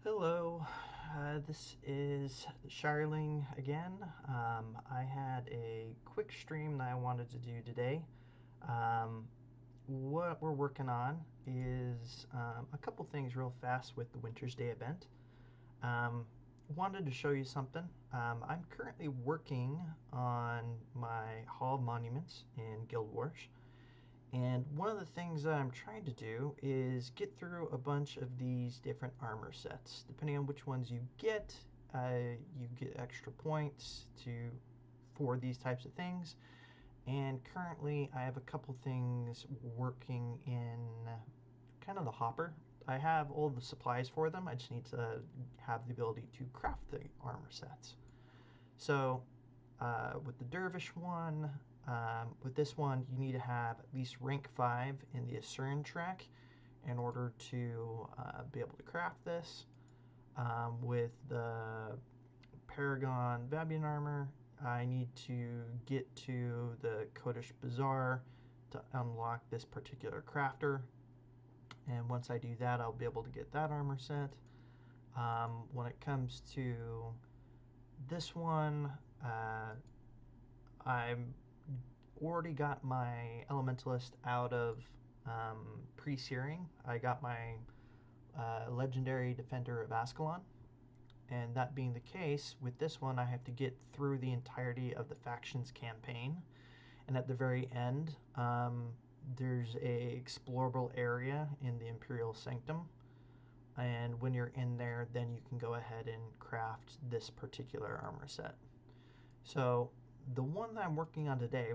Hello, this is Shireling again. I had a quick stream that I wanted to do today. Um, what we're working on is a couple things real fast with the Wintersday event. Um, Wanted to show you something. I'm currently working on my Hall of Monuments in Guild Wars. And one of the things that I'm trying to do is get through a bunch of these different armor sets. Depending on which ones you get extra points for these types of things. And currently, I have a couple things working in kind of the hopper. I have all the supplies for them. I just need to have the ability to craft the armor sets. So with the Dervish one, with this one, you need to have at least rank 5 in the Assyrian track in order to be able to craft this. With the Paragon Vabian armor, I need to get to the Kodesh Bazaar to unlock this particular crafter. And once I do that, I'll be able to get that armor set. When it comes to this one, I've already got my Elementalist out of pre-searing. I got my Legendary Defender of Ascalon. And that being the case, with this one, I have to get through the entirety of the Factions campaign. And at the very end, there's a explorable area in the Imperial Sanctum. And when you're in there, then you can go ahead and craft this particular armor set. So the one that I'm working on today,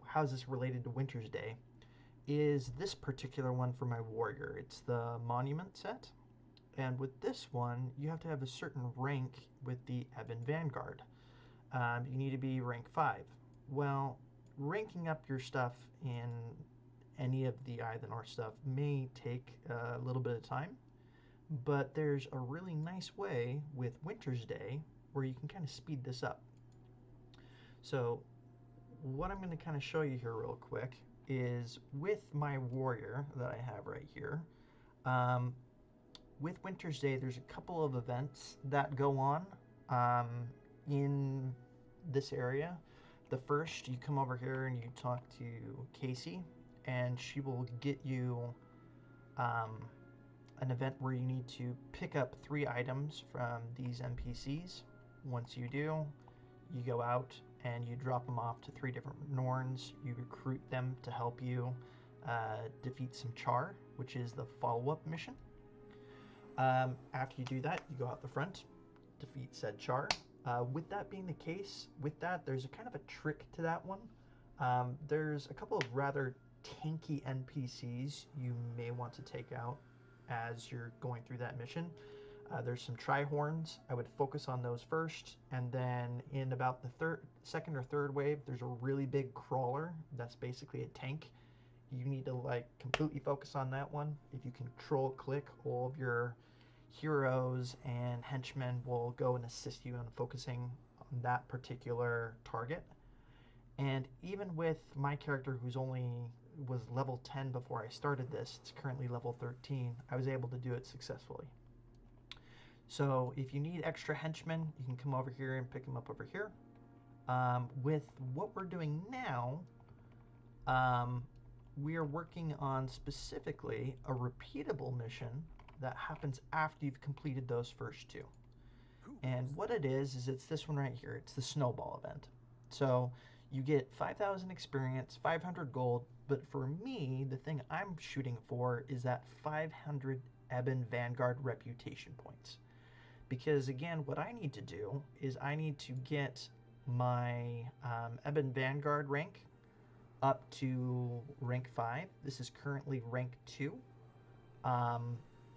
how's this related to Wintersday, is this particular one for my warrior. It's the Monument set. And with this one, you have to have a certain rank with the Ebon Vanguard. You need to be rank 5. Well, ranking up your stuff in any of the Eye of the North stuff may take a little bit of time, but there's a really nice way with Wintersday where you can kind of speed this up. So what I'm going to kind of show you here real quick is with my warrior that I have right here. With Wintersday, there's a couple of events that go on in this area. The first, you come over here and you talk to Casey, and she will get you an event where you need to pick up 3 items from these NPCs. Once you do, you go out and you drop them off to 3 different Norns. You recruit them to help you defeat some Char, which is the follow-up mission. After you do that, you go out the front, defeat said Char. With that being the case, there's a kind of a trick to that one. There's a couple of rather tanky NPCs you may want to take out as you're going through that mission. There's some Trihorns. I would focus on those first, and then in about the second or third wave, there's a really big crawler that's basically a tank. You need to completely focus on that one. If you control click, all of your heroes and henchmen will go and assist you in focusing on that particular target. And even with my character, who's was level 10 before I started this, it's currently level 13, I was able to do it successfully. So if you need extra henchmen, you can come over here and pick them up over here. With what we're doing now, we are working on specifically a repeatable mission that happens after you've completed those first 2. And what it is it's this one right here. It's the Snowball event. So you get 5,000 experience, 500 gold, but for me, the thing I'm shooting for is that 500 Ebon Vanguard reputation points. Because again, what I need to do is I need to get my Ebon Vanguard rank up to rank 5. This is currently rank 2.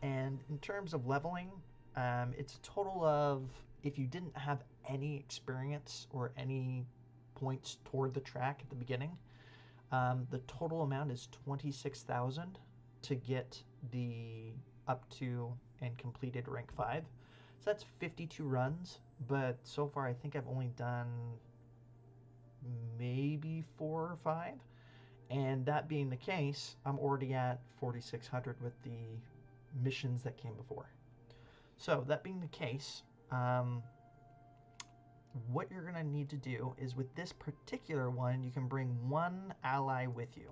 And in terms of leveling, it's a total of, if you didn't have any experience or any points toward the track at the beginning, the total amount is 26,000 to get the up to and completed rank 5. So that's 52 runs, but so far I think I've only done maybe 4 or 5. And that being the case, I'm already at 4,600 with the missions that came before. So that being the case, what you're going to need to do is with this particular one, you can bring one ally with you.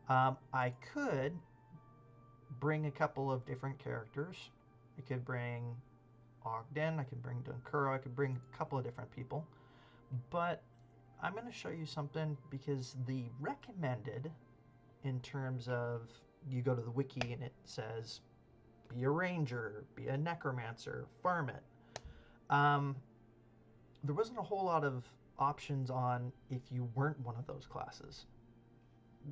I could bring a couple of different characters. I could bring Ogden, I could bring Dunkuro, I could bring a couple of different people. But I'm going to show you something because the recommended in terms of you go to the wiki and it says be a ranger, be a necromancer, farm it. There wasn't a whole lot of options on if you weren't one of those classes.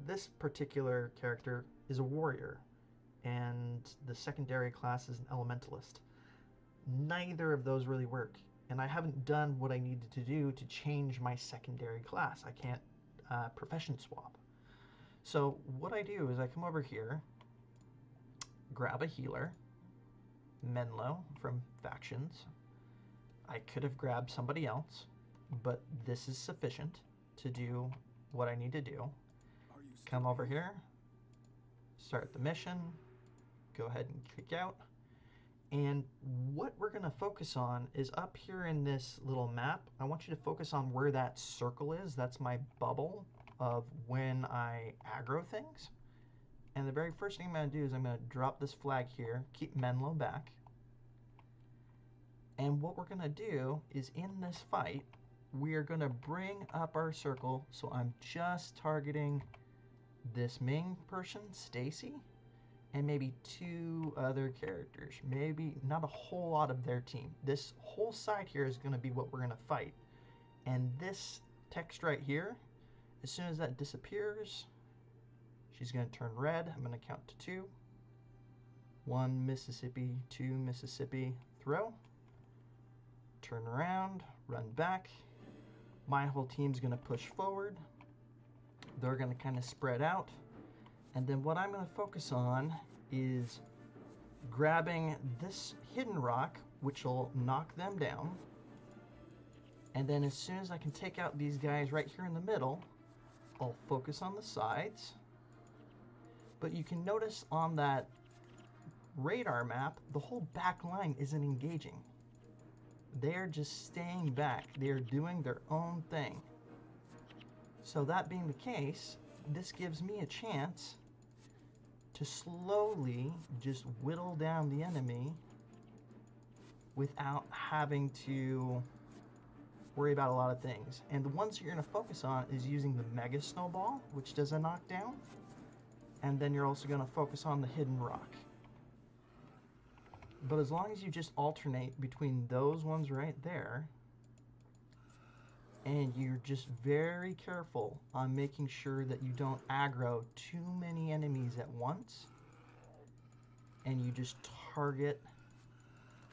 This particular character is a warrior, and the secondary class is an elementalist. Neither of those really work, and I haven't done what I needed to do to change my secondary class. I can't profession swap. So what I do is I come over here, grab a healer, Menlo from Factions. I could have grabbed somebody else, but this is sufficient to do what I need to do. Come over here, start the mission, go ahead and kick out. And what we're going to focus on is up here in this little map. I want you to focus on where that circle is. That's my bubble of when I aggro things. And the very first thing I'm going to do is I'm going to drop this flag here, keep Menlo back. And what we're going to do is in this fight, we are going to bring up our circle. So I'm just targeting this main person, Stacy, and maybe two other characters. Maybe not a whole lot of their team. This whole side here is going to be what we're going to fight. And this text right here, as soon as that disappears, she's going to turn red. I'm going to count to 2. 1 Mississippi, 2 Mississippi, throw. Turn around, run back. My whole team's going to push forward. They're going to kind of spread out. And then what I'm going to focus on is grabbing this hidden rock, which will knock them down. And then as soon as I can take out these guys right here in the middle, I'll focus on the sides. But you can notice on that radar map, the whole back line isn't engaging. They're just staying back. They're doing their own thing. So that being the case, this gives me a chance to slowly just whittle down the enemy without having to worry about a lot of things. And the ones you're going to focus on is using the Mega Snowball, which does a knockdown. And then you're also going to focus on the Hidden Rock. But as long as you just alternate between those ones right there, and you're just very careful on making sure that you don't aggro too many enemies at once, and you just target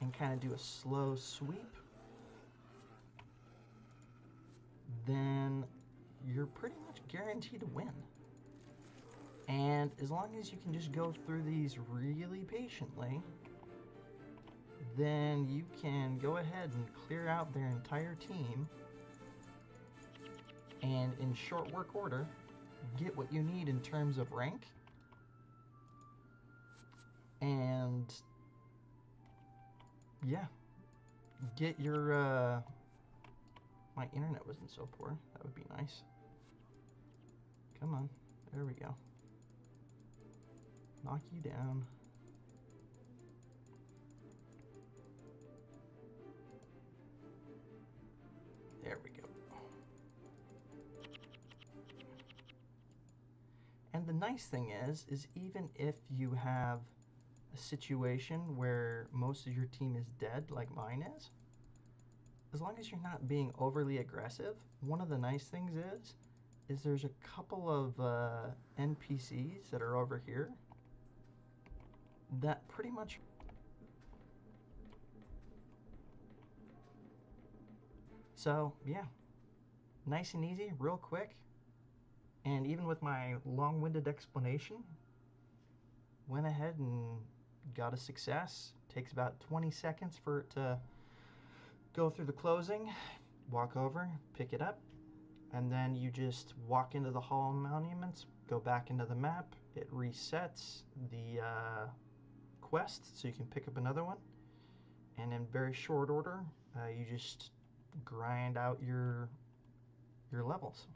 and kind of do a slow sweep, then you're pretty much guaranteed to win. And as long as you can just go through these really patiently, then you can go ahead and clear out their entire team and in short work order get what you need in terms of rank. And yeah, get your my internet wasn't so poor. That would be nice. Come on, there we go. Knock you down. There we go. And the nice thing is even if you have a situation where most of your team is dead, like mine is, as long as you're not being overly aggressive, one of the nice things is there's a couple of NPCs that are over here that pretty much so yeah, nice and easy, real quick. And even with my long-winded explanation, went ahead and got a success. Takes about 20 seconds for it to go through the closing, walk over, pick it up, and then you just walk into the Hall of Monuments, go back into the map, it resets the quest so you can pick up another one, and in very short order, you just grind out your levels.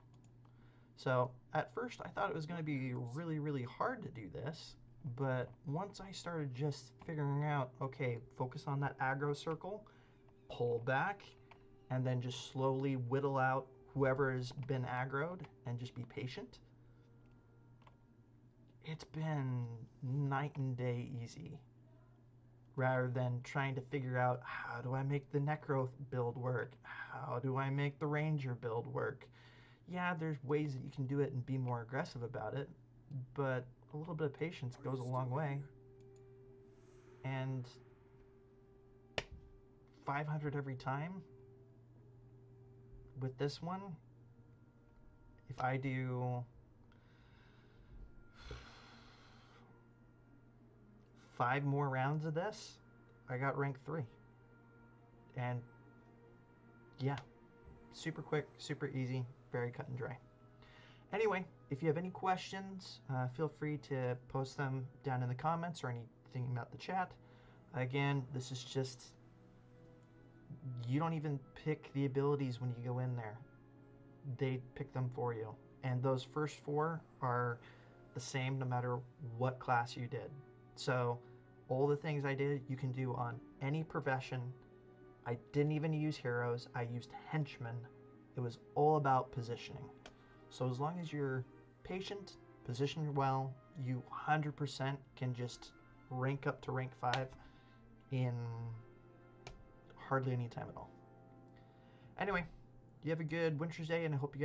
So at first I thought it was going to be really, really hard to do this, but once I started just figuring out, okay, focus on that aggro circle, pull back, and then just slowly whittle out whoever has been aggroed and just be patient, it's been night and day easy. Rather than trying to figure out, how do I make the Necro build work? How do I make the Ranger build work? Yeah, there's ways that you can do it and be more aggressive about it, but a little bit of patience goes a long way. And 500 every time with this one, if I do 5 more rounds of this, I got rank 3. And yeah, super quick, super easy, very cut and dry. Anyway, if you have any questions, feel free to post them down in the comments or anything about the chat. Again, this is just, you don't even pick the abilities when you go in there. They pick them for you. And those first 4 are the same no matter what class you did. So all the things I did, you can do on any profession. I didn't even use heroes. I used henchmen. It was all about positioning. So as long as you're patient, positioned well, you 100% can just rank up to rank 5 in hardly any time at all. Anyway, you have a good Wintersday, and I hope you guys